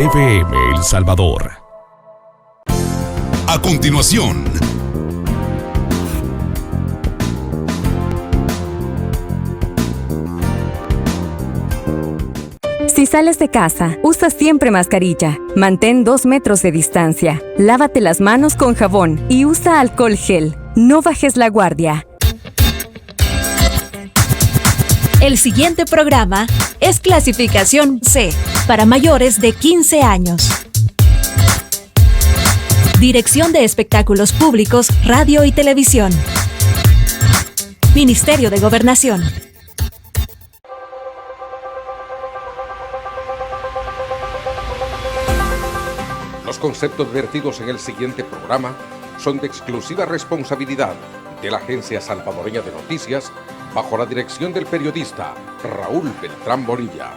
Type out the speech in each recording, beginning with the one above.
TVM El Salvador. A continuación, si sales de casa, usa siempre mascarilla. Mantén 2 metros de distancia. Lávate las manos con jabón y usa alcohol gel. No bajes la guardia. El siguiente programa es clasificación C, para mayores de 15 años. Dirección de Espectáculos Públicos, Radio y Televisión. Ministerio de Gobernación. Los conceptos vertidos en el siguiente programa son de exclusiva responsabilidad de la Agencia Salvadoreña de Noticias, bajo la dirección del periodista Raúl Beltrán Bonilla.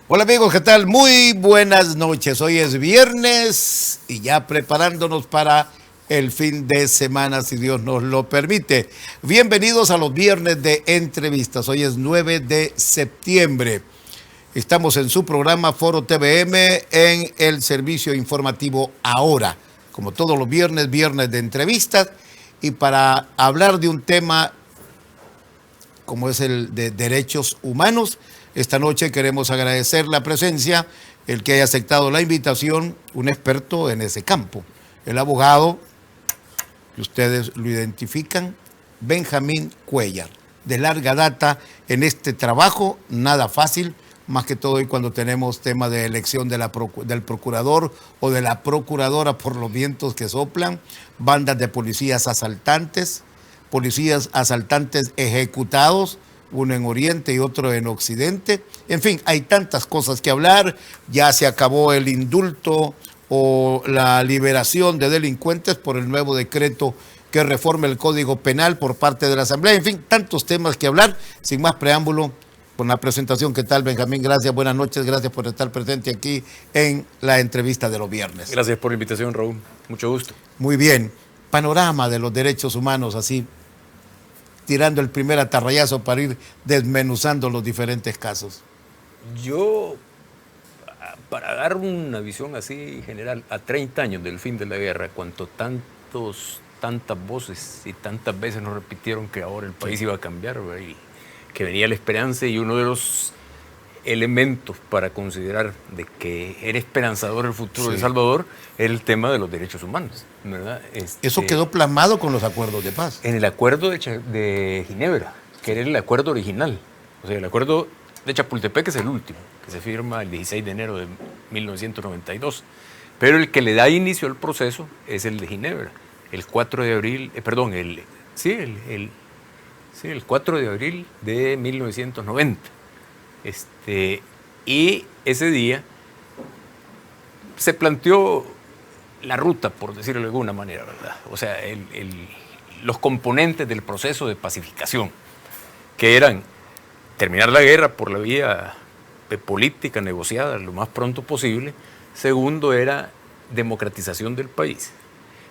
Hola amigos, ¿qué tal? Muy buenas noches. Hoy es viernes y ya preparándonos para el fin de semana, si Dios nos lo permite. Bienvenidos a los viernes de entrevistas. Hoy es 9 de septiembre. Estamos en su programa Foro TVM en el servicio informativo Ahora. Como todos los viernes, viernes de entrevistas. Y para hablar de un tema como es el de derechos humanos, esta noche queremos agradecer la presencia, el que haya aceptado la invitación, un experto en ese campo, el abogado, que ustedes lo identifican, Benjamín Cuellar, de larga data en este trabajo, nada fácil, más que todo hoy cuando tenemos tema de elección de del procurador o de la procuradora por los vientos que soplan, bandas de policías asaltantes ejecutados, uno en Oriente y otro en Occidente. En fin, hay tantas cosas que hablar. Ya se acabó el indulto o la liberación de delincuentes por el nuevo decreto que reforma el Código Penal por parte de la Asamblea. En fin, tantos temas que hablar. Sin más preámbulo, con la presentación. ¿Qué tal, Benjamín? Gracias, buenas noches. Gracias por estar presente aquí en la entrevista de los viernes. Gracias por la invitación, Raúl. Mucho gusto. Muy bien. Panorama de los derechos humanos, así tirando el primer atarrayazo para ir desmenuzando los diferentes casos. Yo, para dar una visión así general, a 30 años del fin de la guerra, cuando tantas voces y tantas veces nos repitieron que ahora el país iba a cambiar, ¿verdad? Y que venía la esperanza, y uno de los elementos para considerar de que era esperanzador el futuro de El Salvador era el tema de los derechos humanos, ¿verdad? Eso quedó plasmado con los acuerdos de paz. En el acuerdo de Ginebra, que era el acuerdo original. O sea, el acuerdo de Chapultepec es el último, que se firma el 16 de enero de 1992. Pero el que le da inicio al proceso es el de Ginebra, el 4 de abril, el 4 de abril de 1990. Y ese día se planteó la ruta, por decirlo de alguna manera, ¿verdad? O sea, los componentes del proceso de pacificación, que eran terminar la guerra por la vía política negociada lo más pronto posible. Segundo, era democratización del país.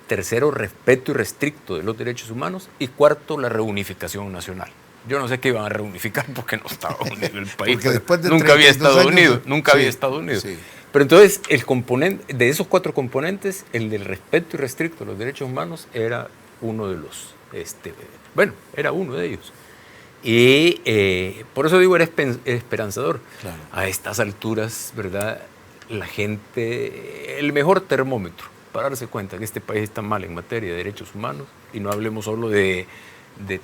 Tercero, respeto irrestricto de los derechos humanos. Y cuarto, la reunificación nacional. Yo no sé qué iban a reunificar porque no estaba unido el país. Nunca había Estado Unido. Sí. Pero entonces, el componente de esos 4 componentes, el del respeto irrestricto de los derechos humanos, era uno de los, era uno de ellos. Y por eso digo, era esperanzador. Claro. A estas alturas, ¿verdad? La gente, el mejor termómetro para darse cuenta que este país está mal en materia de derechos humanos, y no hablemos solo de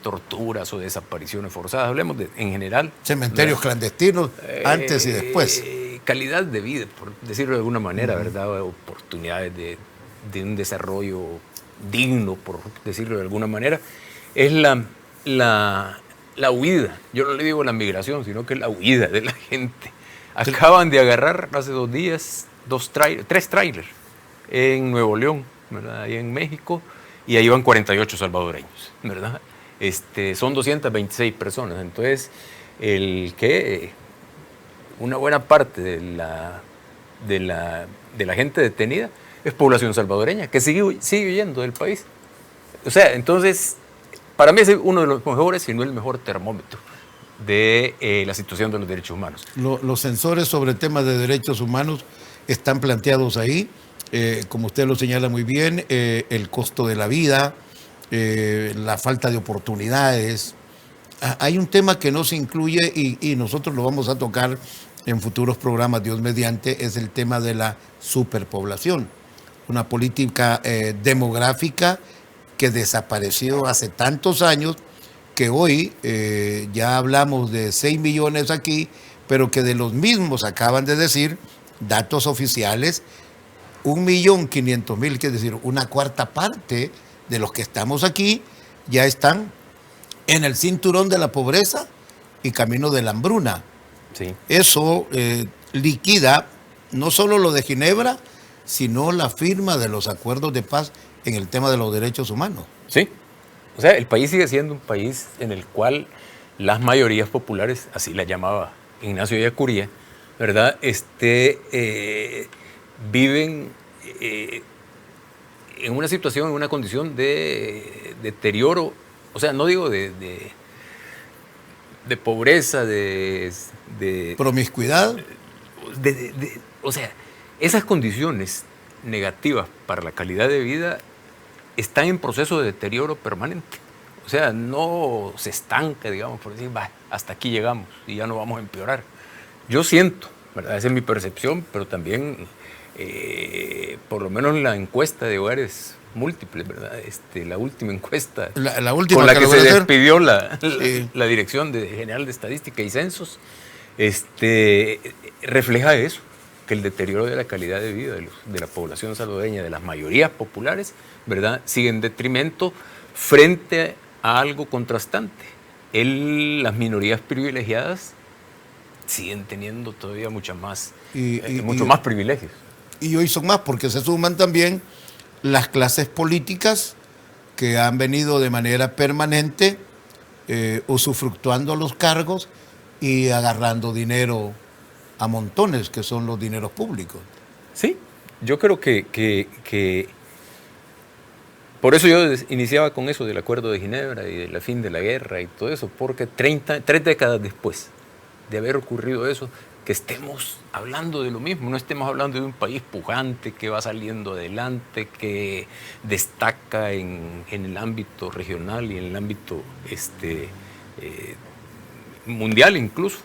torturas o desapariciones forzadas, hablemos en general. Cementerios clandestinos antes y después. Calidad de vida, por decirlo de alguna manera, ¿verdad? Oportunidades de un desarrollo digno, por decirlo de alguna manera, es la huida. Yo no le digo la migración, sino que la huida de la gente. Acaban de agarrar hace 2 días 3 trailers en Nuevo León, ¿verdad? Ahí en México, y ahí van 48 salvadoreños, ¿verdad? Son 226 personas. Entonces, una buena parte de la gente detenida es población salvadoreña, que sigue huyendo del país. O sea, entonces, para mí es uno de los mejores, si no el mejor termómetro de la situación de los derechos humanos. Los sensores sobre temas de derechos humanos están planteados ahí, como usted lo señala muy bien, el costo de la vida, la falta de oportunidades. Hay un tema que no se incluye y nosotros lo vamos a tocar en futuros programas, Dios mediante, es el tema de la superpoblación, una política demográfica que desapareció hace tantos años, que hoy ya hablamos de 6 millones aquí, pero que de los mismos acaban de decir datos oficiales, 1.500.000, que es decir, una cuarta parte de los que estamos aquí ya están en el cinturón de la pobreza y camino de la hambruna. Sí. Eso liquida no solo lo de Ginebra, sino la firma de los acuerdos de paz en el tema de los derechos humanos. Sí. O sea, el país sigue siendo un país en el cual las mayorías populares, así la llamaba Ignacio Ellacuría, ¿verdad? Viven en una situación, en una condición de deterioro, o sea, no digo de pobreza, de promiscuidad. O sea, esas condiciones negativas para la calidad de vida están en proceso de deterioro permanente. O sea, no se estanca, digamos, por decir, hasta aquí llegamos y ya no vamos a empeorar. Yo siento, ¿verdad? Esa es mi percepción, pero también, por lo menos en la encuesta de hogares múltiples, ¿verdad? La última encuesta la última con la que se hacer. despidió la Dirección General de Estadística y Censos, refleja eso, que el deterioro de la calidad de vida de la población salvadoreña, de las mayorías populares, ¿verdad?, sigue en detrimento frente a algo contrastante. Las minorías privilegiadas siguen teniendo todavía mucho más privilegios. Y hoy son más porque se suman también las clases políticas que han venido de manera permanente usufructuando los cargos y agarrando dinero a montones, que son los dineros públicos. Sí, yo creo que por eso yo iniciaba con eso del Acuerdo de Ginebra y del fin de la guerra y todo eso, porque 3 décadas después de haber ocurrido eso, que estemos hablando de lo mismo, no estemos hablando de un país pujante que va saliendo adelante, que destaca en el ámbito regional y en el ámbito mundial incluso,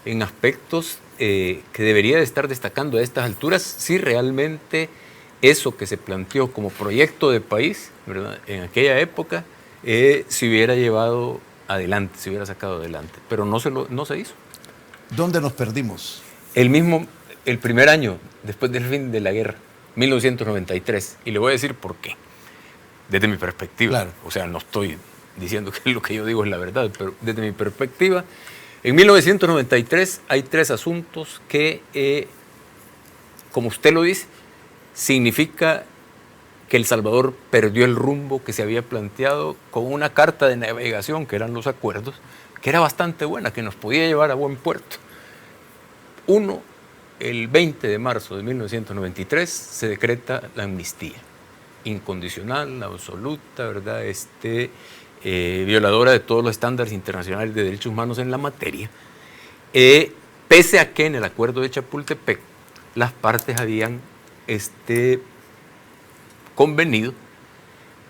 en aspectos que debería de estar destacando a estas alturas, si realmente eso que se planteó como proyecto de país, ¿verdad?, en aquella época, se hubiera llevado adelante, se hubiera sacado adelante, pero no se hizo. ¿Dónde nos perdimos? El primer año después del fin de la guerra, 1993, y le voy a decir por qué, desde mi perspectiva. Claro. O sea, no estoy diciendo que lo que yo digo es la verdad, pero desde mi perspectiva, en 1993 hay 3 asuntos que, como usted lo dice, significa que El Salvador perdió el rumbo que se había planteado con una carta de navegación, que eran los acuerdos, que era bastante buena, que nos podía llevar a buen puerto. Uno, el 20 de marzo de 1993 se decreta la amnistía, incondicional, absoluta, ¿verdad?, violadora de todos los estándares internacionales de derechos humanos en la materia, pese a que en el acuerdo de Chapultepec las partes habían convenido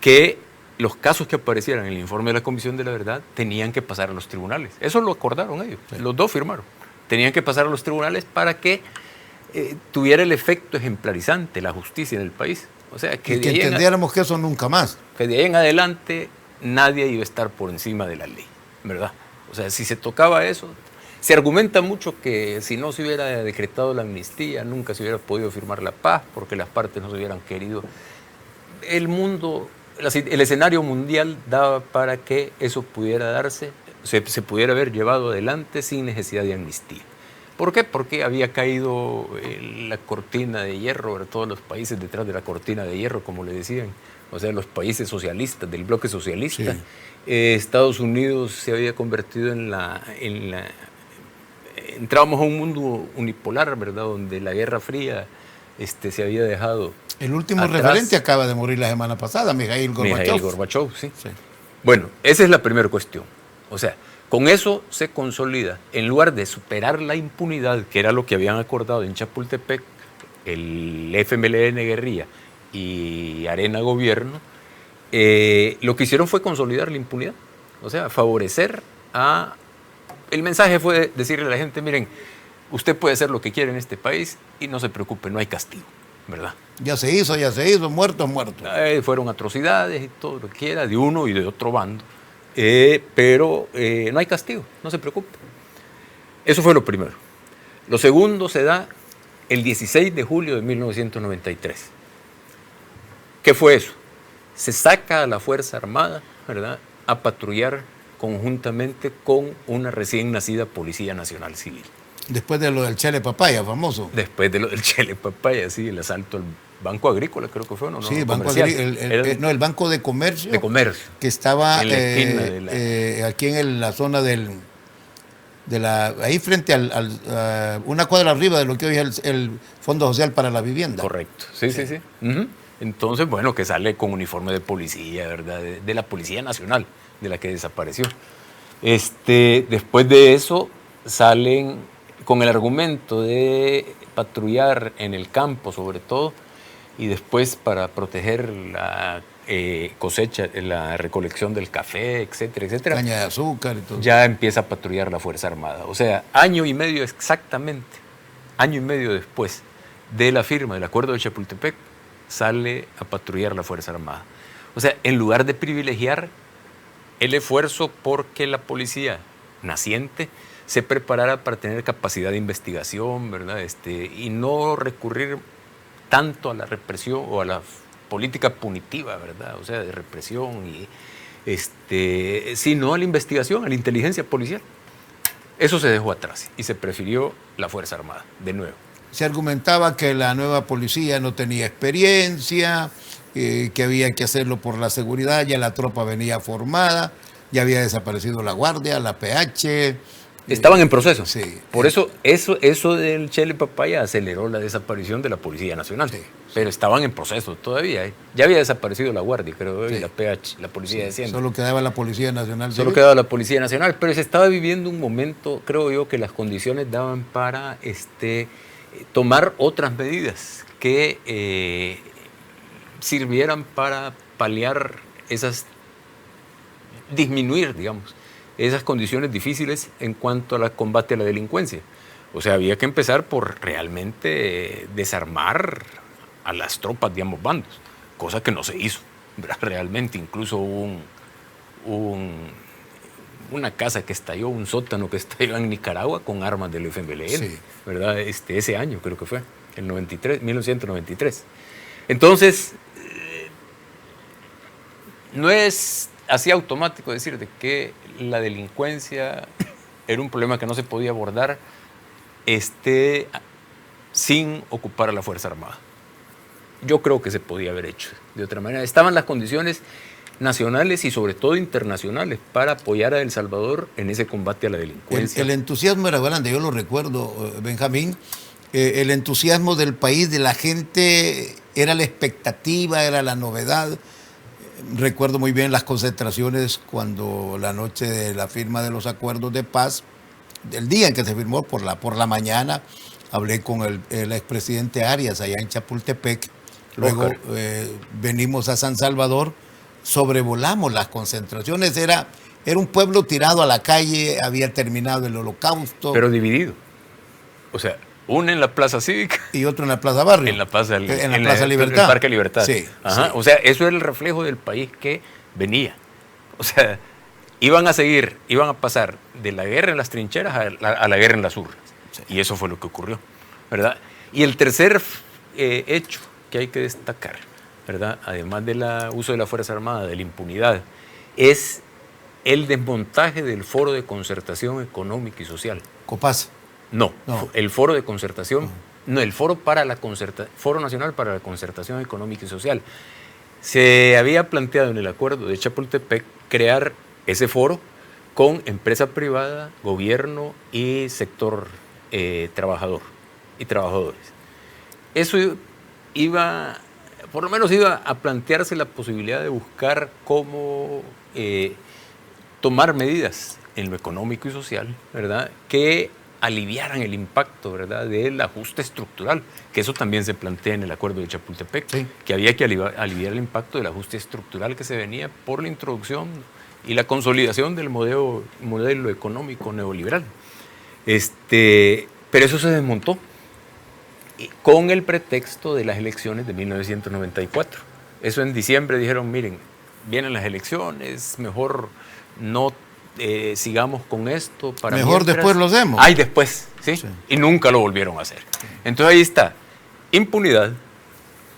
que los casos que aparecieran en el informe de la Comisión de la Verdad tenían que pasar a los tribunales. Eso lo acordaron ellos, sí. Los dos firmaron. Tenían que pasar a los tribunales para que tuviera el efecto ejemplarizante la justicia en el país. O sea, que entendiéramos que eso nunca más. Que de ahí en adelante nadie iba a estar por encima de la ley, ¿verdad? O sea, si se tocaba eso, se argumenta mucho que si no se hubiera decretado la amnistía, nunca se hubiera podido firmar la paz, porque las partes no se hubieran querido. El escenario mundial daba para que eso pudiera darse, se pudiera haber llevado adelante sin necesidad de amnistía. ¿Por qué? Porque había caído la cortina de hierro, todos los países detrás de la cortina de hierro, como le decían, o sea, los países socialistas, del bloque socialista. Sí. Estados Unidos se había convertido entrábamos a un mundo unipolar, ¿verdad? Donde la Guerra Fría se había dejado El último atrás. referente acaba de morir la semana pasada, Mikhail Gorbachev. Mikhail Gorbachev, sí. Sí. Bueno, esa es la primera cuestión. O sea, con eso se consolida, en lugar de superar la impunidad, que era lo que habían acordado en Chapultepec, el FMLN guerrilla y Arena Gobierno, lo que hicieron fue consolidar la impunidad. O sea, favorecer a... El mensaje fue decirle a la gente, miren, usted puede hacer lo que quiera en este país y no se preocupe, no hay castigo, ¿verdad? Ya se hizo, muerto. Fueron atrocidades y todo lo que quiera, de uno y de otro bando. Pero no hay castigo, no se preocupe. Eso fue lo primero. Lo segundo se da el 16 de julio de 1993. ¿Qué fue eso? Se saca a la Fuerza Armada, ¿verdad?, a patrullar conjuntamente con una recién nacida Policía Nacional Civil. Después de lo del Chele Papaya, famoso. Después de lo del Chele Papaya, sí, el asalto al Banco Agrícola, creo que fue, ¿no? Sí, No, Banco comercial. el Banco de Comercio. De Comercio. Que estaba En la esquina de aquí en la zona ahí frente una cuadra arriba de lo que hoy es el Fondo Social para la Vivienda. Correcto, sí. Uh-huh. Entonces, bueno, que sale con uniforme de policía, ¿verdad? De la Policía Nacional, de la que desapareció. Después de eso, salen con el argumento de patrullar en el campo, sobre todo, y después para proteger la cosecha, la recolección del café, etcétera, etcétera. Caña de azúcar y todo. Ya empieza a patrullar la Fuerza Armada. O sea, año y medio exactamente, año y medio después de la firma del Acuerdo de Chapultepec, sale a patrullar la Fuerza Armada. O sea, en lugar de privilegiar el esfuerzo porque la policía naciente se preparara para tener capacidad de investigación, ¿verdad? Y no recurrir tanto a la represión o a la política punitiva, ¿verdad? O sea, de represión, sino a la investigación, a la inteligencia policial. Eso se dejó atrás y se prefirió la Fuerza Armada, de nuevo. Se argumentaba que la nueva policía no tenía experiencia, que había que hacerlo por la seguridad, ya la tropa venía formada, ya había desaparecido la Guardia, la PH. Estaban en proceso. Sí. Por eso del Chele Papaya aceleró la desaparición de la Policía Nacional. Sí. Pero estaban en proceso todavía. Ya había desaparecido la Guardia, creo, y la PH, la Policía de Hacienda. Solo quedaba la Policía Nacional. Solo quedaba la Policía Nacional, pero se estaba viviendo un momento, creo yo, que las condiciones daban para tomar otras medidas que sirvieran para paliar disminuir, digamos, esas condiciones difíciles en cuanto al combate a la delincuencia. O sea, había que empezar por realmente desarmar a las tropas de ambos bandos, cosa que no se hizo, ¿verdad? Realmente. Incluso hubo una casa que estalló, un sótano que estalló en Nicaragua con armas del FMLN, sí, ¿verdad? Ese año creo que fue, el 1993. Entonces, no es así automático decir de que la delincuencia era un problema que no se podía abordar sin ocupar a la Fuerza Armada. Yo creo que se podía haber hecho de otra manera. Estaban las condiciones nacionales y sobre todo internacionales para apoyar a El Salvador en ese combate a la delincuencia. El entusiasmo era grande, yo lo recuerdo, Benjamín. El entusiasmo del país, de la gente, era la expectativa, era la novedad. Recuerdo muy bien las concentraciones cuando la noche de la firma de los acuerdos de paz, el día en que se firmó por la mañana, hablé con el expresidente Arias allá en Chapultepec. Luego venimos a San Salvador, sobrevolamos las concentraciones. Era un pueblo tirado a la calle, había terminado el holocausto. Pero dividido. O sea, uno en la Plaza Cívica y otro en la Plaza Barrio. En la Plaza Libertad. En el Parque Libertad. Sí, ajá. Sí. O sea, eso era el reflejo del país que venía. O sea, iban a pasar de la guerra en las trincheras a la guerra en las urnas. Sí. Y eso fue lo que ocurrió, ¿verdad? Y el tercer hecho que hay que destacar, ¿verdad?, además del uso de la Fuerza Armada, de la impunidad, es el desmontaje del Foro de Concertación Económica y Social. COPAS. No, el Foro de Concertación, el Foro Nacional para la Concertación Económica y Social. Se había planteado en el acuerdo de Chapultepec crear ese foro con empresa privada, gobierno y sector trabajador y trabajadores. Eso por lo menos iba a plantearse la posibilidad de buscar cómo tomar medidas en lo económico y social, ¿verdad?, que aliviaran el impacto, ¿verdad?, del ajuste estructural, que eso también se plantea en el acuerdo de Chapultepec, sí, que había que aliviar el impacto del ajuste estructural que se venía por la introducción y la consolidación del modelo económico neoliberal. Pero eso se desmontó con el pretexto de las elecciones de 1994. Eso en diciembre dijeron, miren, vienen las elecciones, mejor no sigamos con esto. Mejor después lo hacemos. Ay, después, ¿sí? Sí. Y nunca lo volvieron a hacer. Entonces ahí está, impunidad,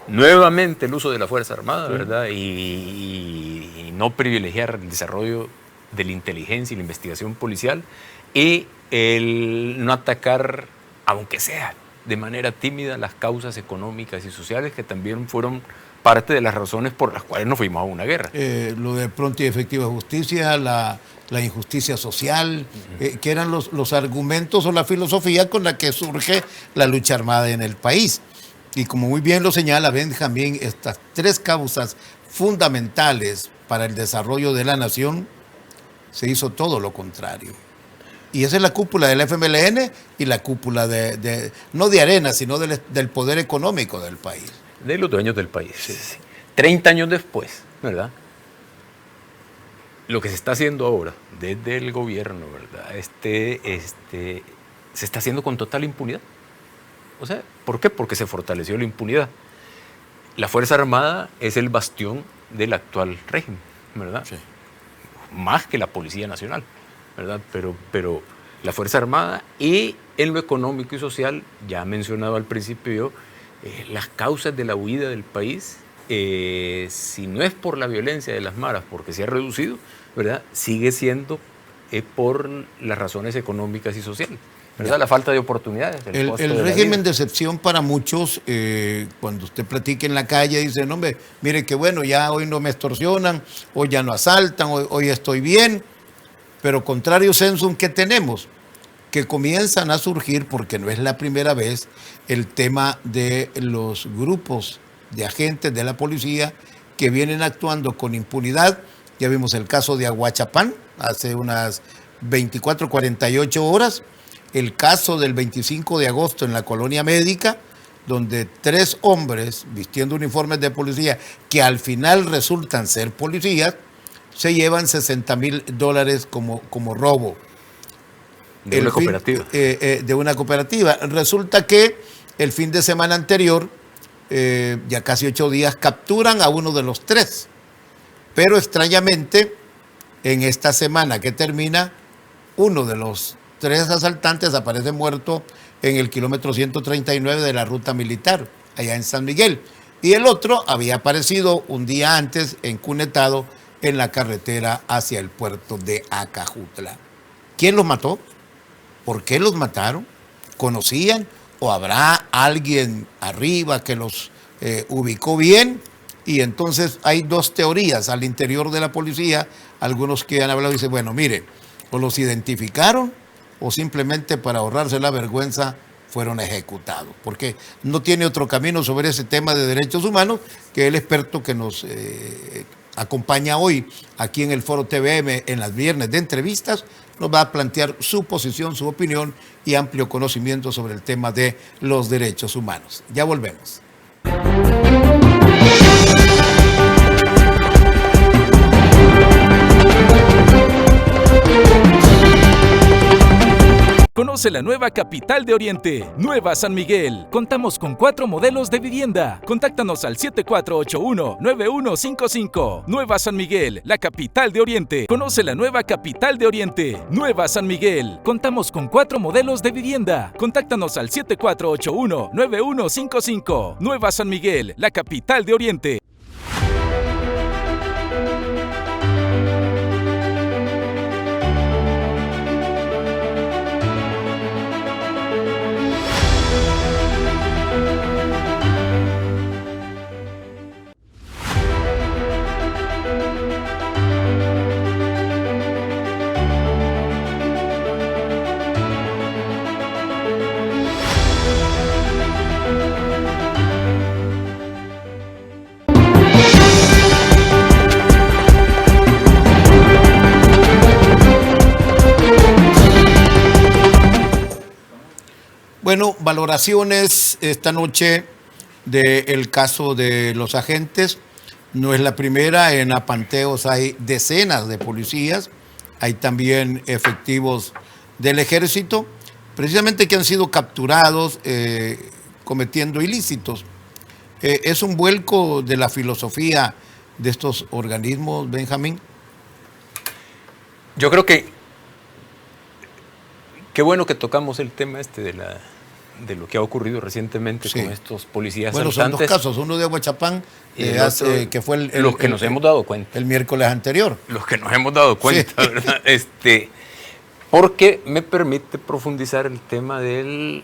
nuevamente el uso de la Fuerza Armada, sí, ¿verdad? Y no privilegiar el desarrollo de la inteligencia y la investigación policial, y el no atacar, aunque sea de manera tímida, las causas económicas y sociales que también fueron parte de las razones por las cuales nos fuimos a una guerra. Lo de pronta y efectiva justicia, la injusticia social, que eran los argumentos o la filosofía con la que surge la lucha armada en el país. Y como muy bien lo señala Benjamín, estas tres causas fundamentales para el desarrollo de la nación, se hizo todo lo contrario. Y esa es la cúpula del FMLN y la cúpula no de Arena, sino del poder económico del país. De los dueños del país. Sí. 30 años después, ¿verdad? Lo que se está haciendo ahora, desde el gobierno, ¿verdad? Se está haciendo con total impunidad. O sea, ¿por qué? Porque se fortaleció la impunidad. La Fuerza Armada es el bastión del actual régimen, ¿verdad? Sí. Más que la Policía Nacional, ¿verdad? Pero la Fuerza Armada, y en lo económico y social, ya mencionado al principio yo, las causas de la huida del país, si no es por la violencia de las maras, porque se ha reducido, ¿verdad?, sigue siendo por las razones económicas y sociales, ¿verdad? La falta de oportunidades. El régimen de excepción para muchos, cuando usted platica en la calle, dice, no, hombre, mire qué bueno, ya hoy no me extorsionan, hoy ya no asaltan, hoy estoy bien. Pero contrario sensum, ¿qué tenemos? Que comienzan a surgir, porque no es la primera vez, el tema de los grupos de agentes de la policía que vienen actuando con impunidad. Ya vimos el caso de Aguachapán hace unas 24, 48 horas, el caso del 25 de agosto en la Colonia Médica, donde 3 hombres vistiendo uniformes de policía, que al final resultan ser policías, se llevan $60,000 como robo. De una cooperativa. De una cooperativa. Resulta que el fin de semana anterior, ya casi 8 días, capturan a uno de los 3. Pero extrañamente, en esta semana que termina, uno de los 3 asaltantes aparece muerto en el kilómetro 139 de la ruta militar, allá en San Miguel. Y el otro había aparecido un día antes encunetado en la carretera hacia el puerto de Acajutla. ¿Quién los mató? ¿Por qué los mataron? ¿Conocían? ¿O habrá alguien arriba que los ubicó bien? Y entonces hay 2 teorías al interior de la policía. Algunos que han hablado dicen, bueno, mire, o los identificaron o simplemente para ahorrarse la vergüenza fueron ejecutados. Porque no tiene otro camino sobre ese tema de derechos humanos que el experto que nos acompaña hoy aquí en el Foro TVM en las viernes de entrevistas, nos va a plantear su posición, su opinión y amplio conocimiento sobre el tema de los derechos humanos. Ya volvemos. Conoce la nueva capital de Oriente, Nueva San Miguel. Contamos con 4 modelos de vivienda. Contáctanos al 7481-9155. Nueva San Miguel, la capital de Oriente. Conoce la nueva capital de Oriente, Nueva San Miguel. Contamos con 4 modelos de vivienda. Contáctanos al 7481-9155. Nueva San Miguel, la capital de Oriente. valoraciones esta noche del caso de los agentes. No es la primera, en Apanteos hay decenas de policías, hay también efectivos del ejército, precisamente que han sido capturados cometiendo ilícitos. ¿Es un vuelco de la filosofía de estos organismos, Benjamín? Yo creo que qué bueno que tocamos el tema de lo que ha ocurrido recientemente con estos policías Bueno, saltantes. son dos casos, uno de Aguachapán, que fue los que nos hemos dado cuenta. El miércoles anterior. Los que nos hemos dado cuenta, ¿verdad? Porque me permite profundizar el tema de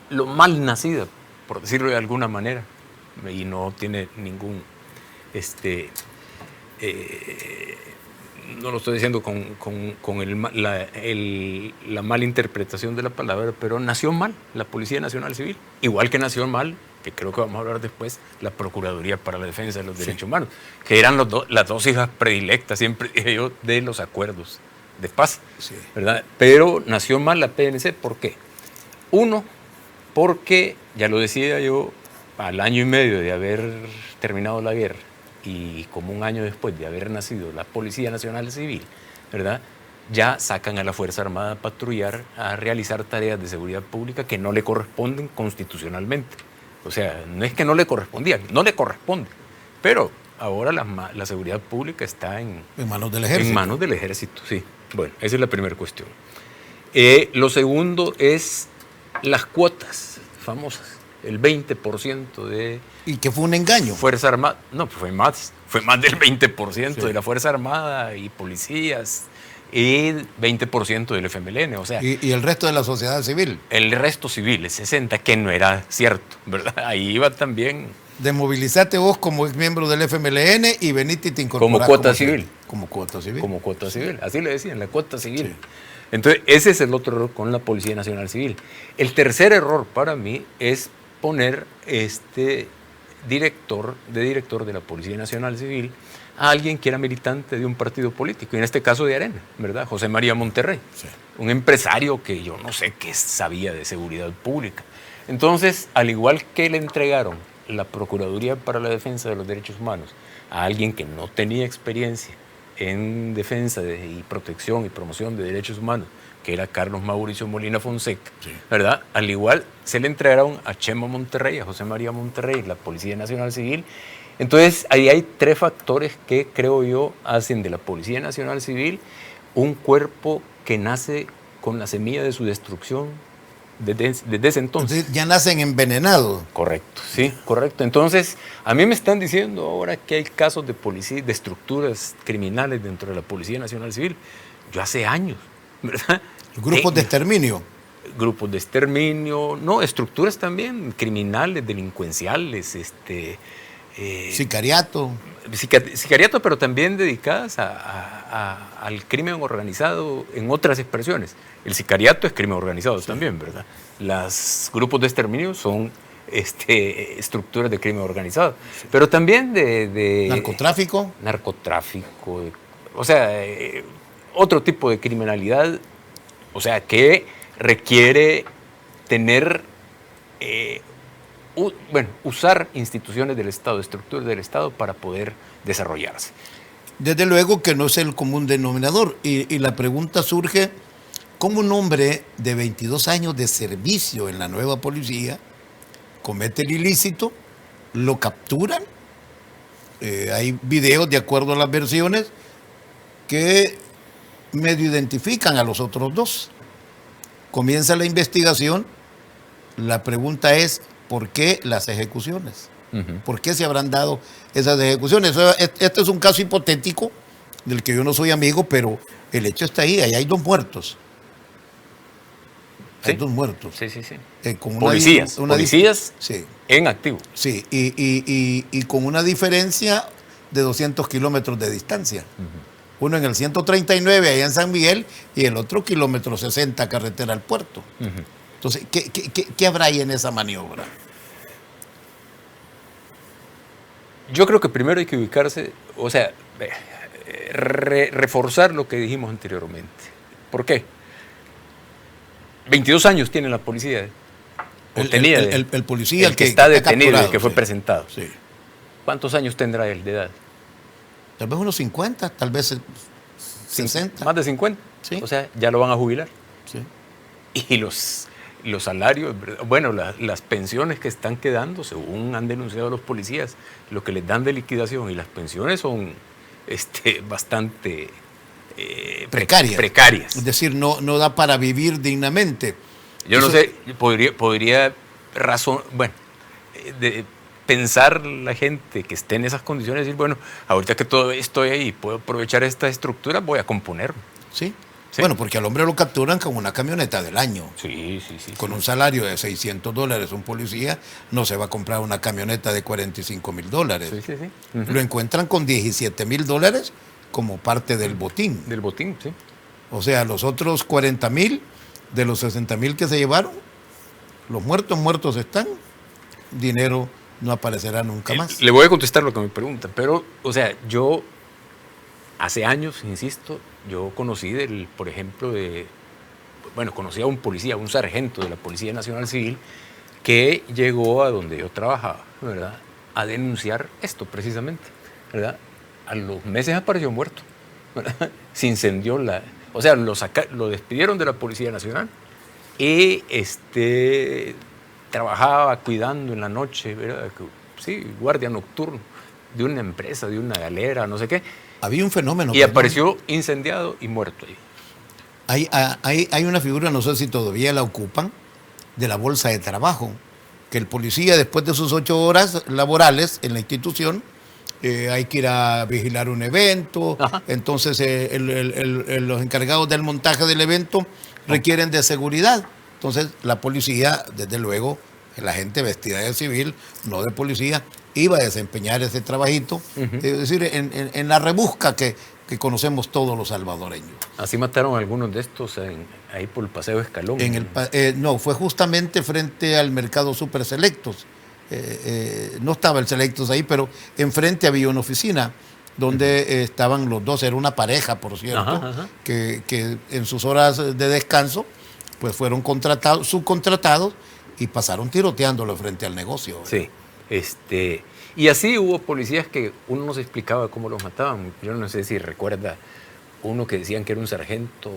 lo mal nacida, por decirlo de alguna manera, y no tiene ningún, no lo estoy diciendo con la mala interpretación de la palabra, pero nació mal la Policía Nacional Civil, igual que nació mal, que creo que vamos a hablar después, la Procuraduría para la Defensa de los Derechos Humanos, que eran las dos hijas predilectas, siempre dije yo, de los acuerdos de paz, ¿verdad? Pero nació mal la PNC, ¿por qué? Uno, porque, ya lo decía yo, al año y medio de haber terminado la guerra y como un año después de haber nacido la Policía Nacional Civil, ¿verdad?, ya sacan a la Fuerza Armada a patrullar, a realizar tareas de seguridad pública que no le corresponden constitucionalmente. O sea, no es que no le correspondían, no le corresponde, pero ahora la seguridad pública está en manos del ejército. En manos del ejército, sí. Bueno, esa es la primera cuestión. Lo segundo es las cuotas famosas, el 20% de... Y que fue un engaño. Fuerza Armada, no, fue más del 20% de la Fuerza Armada y policías y 20% del FMLN, o sea... Y el resto de la sociedad civil. El resto civil, el 60%, que no era cierto, ¿verdad? Ahí iba también... Desmovilizate vos como ex miembro del FMLN y venite y te incorporás. Como cuota civil. Como cuota civil. Como cuota civil, así le decían, la cuota civil. Sí. Entonces, ese es el otro error con la Policía Nacional Civil. El tercer error para mí es poner director de la Policía Nacional Civil a alguien que era militante de un partido político, y en este caso de Arena, ¿verdad? José María Monterrey, un empresario que yo no sé qué sabía de seguridad pública. Entonces, al igual que le entregaron la Procuraduría para la Defensa de los Derechos Humanos a alguien que no tenía experiencia en defensa y protección y promoción de derechos humanos, que era Carlos Mauricio Molina Fonseca, ¿verdad? Al igual se le entregaron a Chema Monterrey, a José María Monterrey, la Policía Nacional Civil. Entonces, ahí hay tres factores que creo yo hacen de la Policía Nacional Civil un cuerpo que nace con la semilla de su destrucción desde ese entonces. Ya nacen envenenados. Correcto, sí, correcto. Entonces, a mí me están diciendo ahora que hay casos de policía, de estructuras criminales dentro de la Policía Nacional Civil. Yo hace años, ¿verdad? Grupos de exterminio. Grupos de exterminio, no, estructuras también criminales, delincuenciales, sicariato. Sicariato, pero también dedicadas al crimen organizado en otras expresiones. El sicariato es crimen organizado también, ¿verdad? Los grupos de exterminio son estructuras de crimen organizado, pero también de narcotráfico. Narcotráfico, o sea, otro tipo de criminalidad, o sea, que requiere tener... usar instituciones del Estado, estructuras del Estado para poder desarrollarse. Desde luego que no es el común denominador. Y la pregunta surge, ¿cómo un hombre de 22 años de servicio en la nueva policía comete el ilícito, lo capturan? Hay videos, de acuerdo a las versiones, que medio identifican a los otros dos. Comienza la investigación. La pregunta es, ¿por qué las ejecuciones? ¿Por qué se habrán dado esas ejecuciones? Este es un caso hipotético del que yo no soy amigo, pero el hecho está ahí. Ahí hay dos muertos. ¿Sí? Hay dos muertos. Sí, sí, sí. Con policías sí. En activo. Sí, y con una diferencia de 200 kilómetros de distancia. Uno en el 139, allá en San Miguel, y el otro kilómetro 60, carretera al puerto. Entonces, ¿qué habrá ahí en esa maniobra? Yo creo que primero hay que ubicarse, o sea, reforzar lo que dijimos anteriormente. ¿Por qué? 22 años tiene la policía. El policía, el que está detenido, capturado, el que fue sí. presentado. Sí. ¿Cuántos años tendrá él de edad? Tal vez unos 50, tal vez 60. Más de 50. Sí. O sea, ya lo van a jubilar. Sí. Y los salarios, bueno, las pensiones que están quedando, según han denunciado los policías, lo que les dan de liquidación y las pensiones son bastante precarias. Es decir, no da para vivir dignamente. Yo no sé, podría pensar la gente que esté en esas condiciones y decir, bueno, ahorita que todavía estoy ahí y puedo aprovechar esta estructura, voy a componerme. ¿Sí? Sí. Bueno, porque al hombre lo capturan con una camioneta del año. Sí. Con un salario de $600, un policía no se va a comprar una camioneta de $45,000. Sí. Lo encuentran con $17,000 como parte del botín. Del botín, sí. O sea, los otros 40,000 de los 60,000 que se llevaron, los muertos están, dinero no aparecerá nunca más. Le voy a contestar lo que me preguntan, pero, o sea, yo hace años, insisto, yo conocí por ejemplo, conocí a un policía, un sargento de la Policía Nacional Civil, que llegó a donde yo trabajaba, ¿verdad?, a denunciar esto precisamente, ¿verdad? A los meses apareció muerto, ¿verdad? Se incendió o sea, lo despidieron de la Policía Nacional y trabajaba cuidando en la noche, ¿verdad? Sí, guardia nocturno de una empresa, de una galera, no sé qué. Había un fenómeno. Y apareció incendiado y muerto ahí. Hay una figura, no sé si todavía la ocupan, de la bolsa de trabajo, que el policía después de sus 8 horas laborales en la institución, hay que ir a vigilar un evento. Ajá. Entonces los encargados del montaje del evento requieren de seguridad. Entonces la policía, desde luego, la gente vestida de civil, no de policía, iba a desempeñar ese trabajito, es decir, en la rebusca que conocemos todos los salvadoreños. Así mataron a algunos de estos ahí por el Paseo Escalón. No, fue justamente frente al mercado Super Selectos. No estaba el Selectos ahí, pero enfrente había una oficina donde estaban los dos, era una pareja, por cierto, ajá. Que en sus horas de descanso pues fueron subcontratados y pasaron tiroteándolo frente al negocio. Sí, y así hubo policías que uno no se explicaba cómo los mataban. Yo no sé si recuerda uno que decían que era un sargento,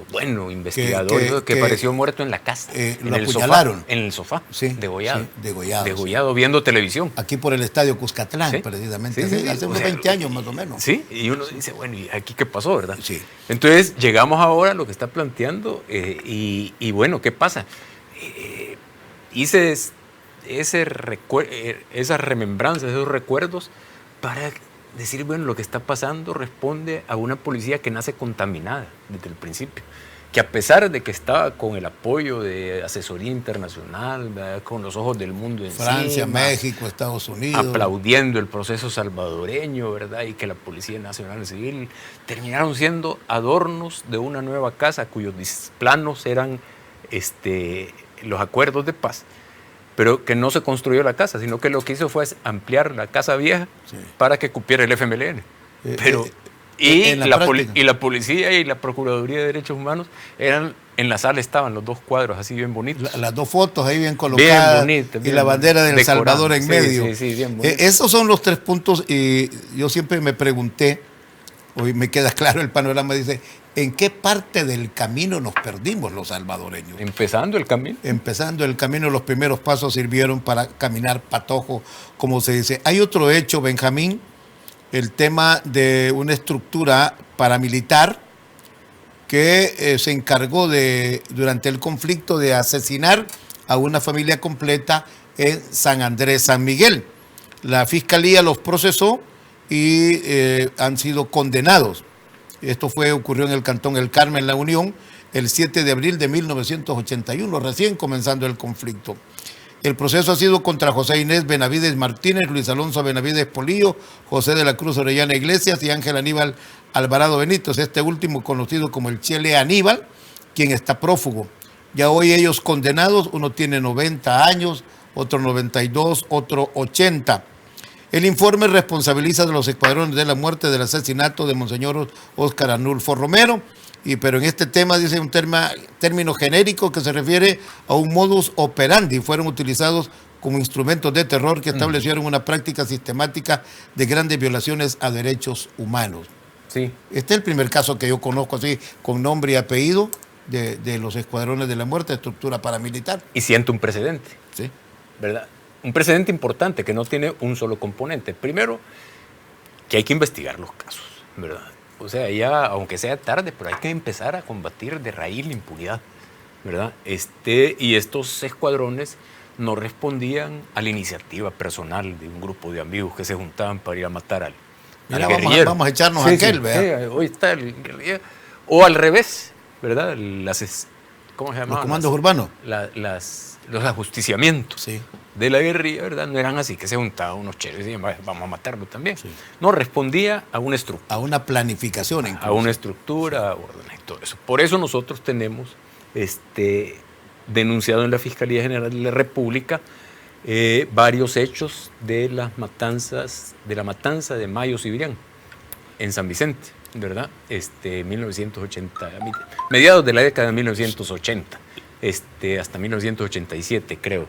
investigador, que pareció muerto en la casa. Lo apuñalaron. En el sofá, sí, degollado. Sí, degollado, sí. Viendo televisión. Aquí por el estadio Cuscatlán, ¿sí? Precisamente. Sí, hace unos 20 años más o menos. Sí, y uno dice, bueno, ¿y aquí qué pasó, verdad? Sí. Entonces, llegamos ahora a lo que está planteando, y bueno, ¿qué pasa? Hice esas remembranzas, esos recuerdos, para decir, bueno, lo que está pasando responde a una policía que nace contaminada desde el principio, que a pesar de que estaba con el apoyo de asesoría internacional, ¿verdad?, con los ojos del mundo encima, Francia, México, Estados Unidos, aplaudiendo el proceso salvadoreño, ¿verdad?, y que la Policía Nacional Civil terminaron siendo adornos de una nueva casa cuyos planos eran los acuerdos de paz, pero que no se construyó la casa, sino que lo que hizo fue ampliar la casa vieja, sí, para que cupiera el FMLN. Y la policía y la Procuraduría de Derechos Humanos en la sala estaban los dos cuadros así bien bonitos. Las dos fotos ahí bien colocadas, bien bonitas, y la bandera del Salvador en medio. Sí, bien bonito. Esos son los 3 puntos, y yo siempre me pregunté, hoy me queda claro el panorama, dice, ¿en qué parte del camino nos perdimos los salvadoreños? Empezando el camino. Empezando el camino, los primeros pasos sirvieron para caminar patojo, como se dice. Hay otro hecho, Benjamín, el tema de una estructura paramilitar que se encargó durante el conflicto de asesinar a una familia completa en San Andrés, San Miguel. La fiscalía los procesó y han sido condenados. Esto ocurrió en el Cantón El Carmen, La Unión, el 7 de abril de 1981, recién comenzando el conflicto. El proceso ha sido contra José Inés Benavides Martínez, Luis Alonso Benavides Polillo, José de la Cruz Orellana Iglesias y Ángel Aníbal Alvarado Benítez, este último conocido como el Chele Aníbal, quien está prófugo. Ya hoy ellos condenados, uno tiene 90 años, otro 92, otro 80. El informe responsabiliza de los escuadrones de la muerte del asesinato de Monseñor Óscar Arnulfo Romero pero en este tema dice un término genérico que se refiere a un modus operandi. Fueron utilizados como instrumentos de terror que establecieron una práctica sistemática de grandes violaciones a derechos humanos. Sí. Este es el primer caso que yo conozco así, con nombre y apellido, de los escuadrones de la muerte, estructura paramilitar. Y siento un precedente, Sí. ¿verdad? Un precedente importante que no tiene un solo componente. Primero, que hay que investigar los casos, ¿verdad? O sea, ya, aunque sea tarde, pero hay que empezar a combatir de raíz la impunidad, ¿verdad? Y estos escuadrones no respondían a la iniciativa personal de un grupo de amigos que se juntaban para ir a matar al guerrillero. Vamos a echarnos a aquel, ¿verdad? Sí, hoy está el guerrillero. O al revés, ¿verdad? ¿Cómo se llamaban? Los comandos urbanos. Los ajusticiamientos Sí. de la guerrilla, ¿verdad? No eran así, que se juntaban unos chéveres y decían, vamos a matarlo también. Sí. No, respondía a una estructura. A una planificación incluso. A una estructura, orden y todo eso. Por eso nosotros tenemos denunciado en la Fiscalía General de la República varios hechos de la matanza de Mayo Cibrián en San Vicente, ¿verdad? 1980, mediados de la década de 1980, hasta 1987, creo.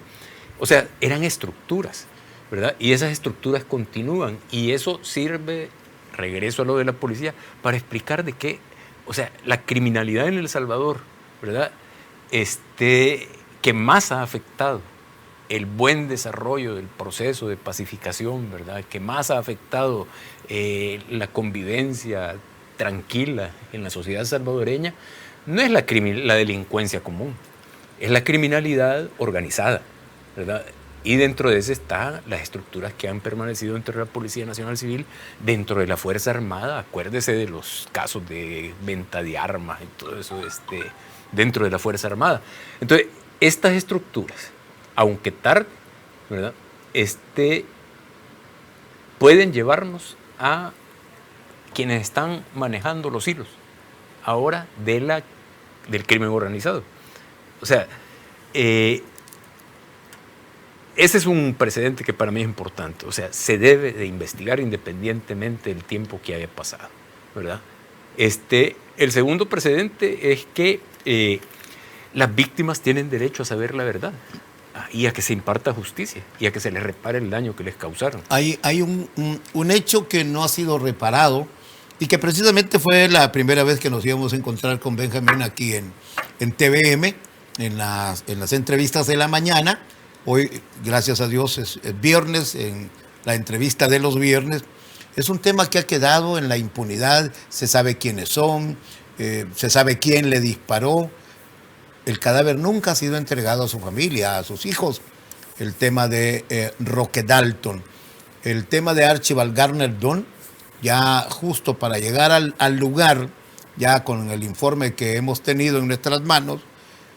O sea, eran estructuras, ¿verdad? Y esas estructuras continúan y eso sirve, regreso a lo de la policía, para explicar de qué, o sea, la criminalidad en El Salvador, ¿verdad? Que más ha afectado el buen desarrollo del proceso de pacificación, ¿verdad? Que más ha afectado la convivencia tranquila en la sociedad salvadoreña, no es la delincuencia común, es la criminalidad organizada, ¿verdad? Y dentro de eso están las estructuras que han permanecido dentro de la Policía Nacional Civil, dentro de la Fuerza Armada. Acuérdese de los casos de venta de armas y todo eso dentro de la Fuerza Armada. Entonces, estas estructuras, aunque tarde, ¿verdad? Pueden llevarnos a quienes están manejando los hilos ahora del crimen organizado. O sea, ese es un precedente que para mí es importante. O sea, se debe de investigar independientemente del tiempo que haya pasado, ¿verdad? El segundo precedente es que las víctimas tienen derecho a saber la verdad y a que se imparta justicia y a que se les repare el daño que les causaron. Hay un hecho que no ha sido reparado y que precisamente fue la primera vez que nos íbamos a encontrar con Benjamín aquí en TVM, en las entrevistas de la mañana. Hoy, gracias a Dios, es viernes, en la entrevista de los viernes. Es un tema que ha quedado en la impunidad, se sabe quiénes son, se sabe quién le disparó. El cadáver nunca ha sido entregado a su familia, a sus hijos. El tema de Roque Dalton, el tema de Archibald Garner Dunn, ya justo para llegar al lugar, ya con el informe que hemos tenido en nuestras manos,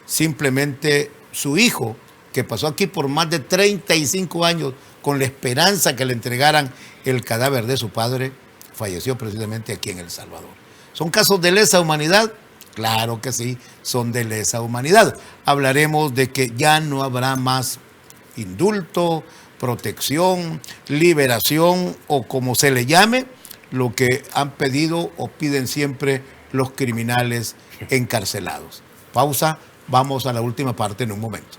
simplemente su hijo, que pasó aquí por más de 35 años con la esperanza que le entregaran el cadáver de su padre, falleció precisamente aquí en El Salvador. ¿Son casos de lesa humanidad? Claro que sí, son de lesa humanidad. Hablaremos de que ya no habrá más indulto, protección, liberación o como se le llame, lo que han pedido o piden siempre los criminales encarcelados. Pausa, vamos a la última parte en un momento.